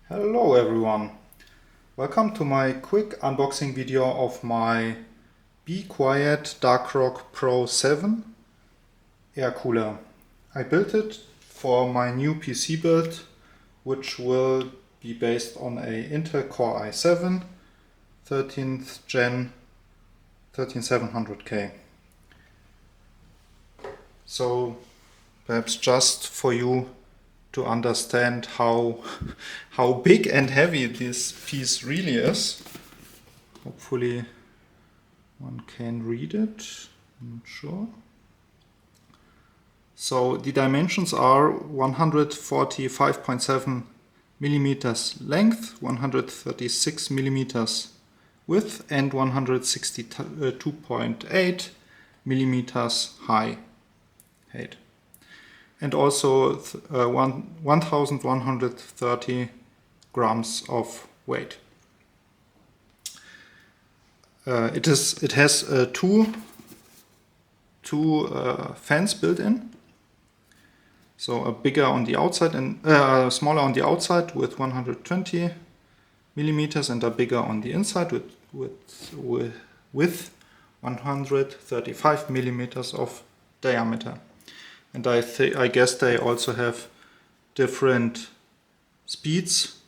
Hello everyone, welcome to my quick unboxing video of my Be Quiet Darkrock Pro 7 air cooler. I built it for my new PC build, which will be based on a Intel Core i7 13th Gen 13700K. So perhaps just for you to understand how big and heavy this piece really is. Hopefully one can read it, I'm not sure. So the dimensions are 145.7 millimeters length, 136 millimeters width and 162.8 millimeters height. And also 1130 grams of weight. It has two fans built in. So a bigger on the outside and smaller on the outside with 120 millimeters, and a bigger on the inside with 135 millimeters of diameter. And I guess they also have different speeds.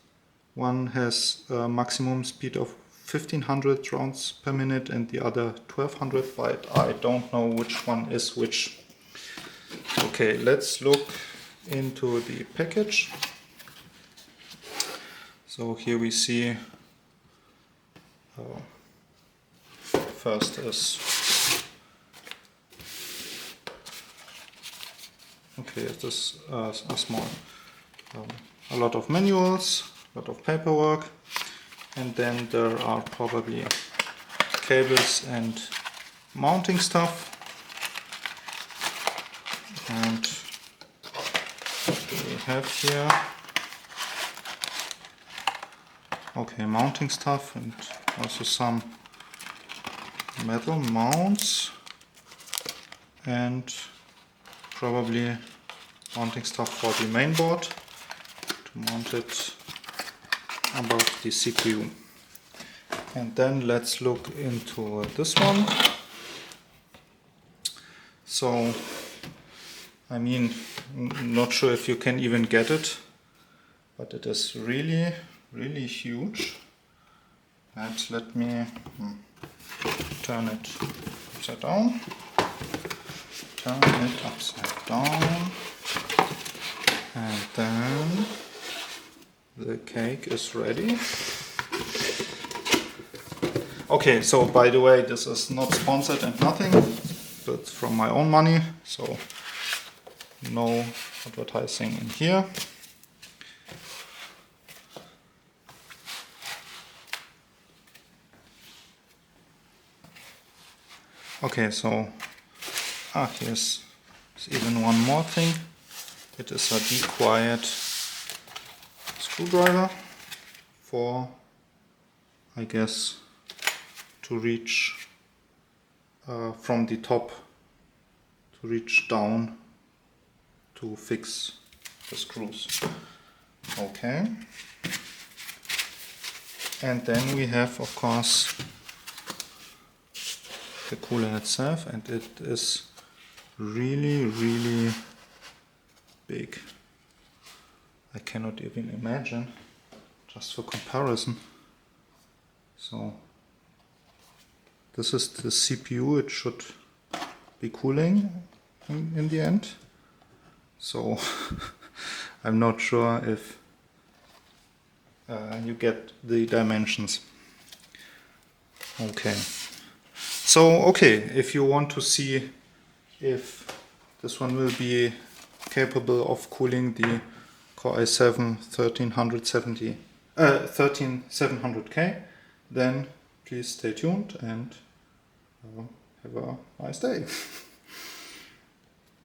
One has a maximum speed of 1500 rounds per minute and the other 1200, but I don't know which one is which. Okay, let's look into the package. So here we see first is it is a small, a lot of manuals, a lot of paperwork, and then there are probably cables and mounting stuff. And what do we have here? Okay, mounting stuff and also some metal mounts and probably mounting stuff for the main board to mount it above the CPU. And then let's look into this one. So, I mean, not sure if you can even get it, but it is really, really huge. Perhaps let me turn it upside down. Turn it upside down, and then the cake is ready. Okay, so by the way, this is not sponsored and nothing, but from my own money, so no advertising in here. Okay, so here's even one more thing. It is a Be Quiet screwdriver for, I guess, to reach from the top to reach down to fix the screws. Okay. And then we have, of course, the cooler itself, and it is really, really big. I cannot even imagine, just for comparison. So this is the CPU. It should be cooling in the end. So I'm not sure if you get the dimensions. Okay. So, okay, if you want to see if this one will be capable of cooling the Core i7 13700K, then please stay tuned and have a nice day.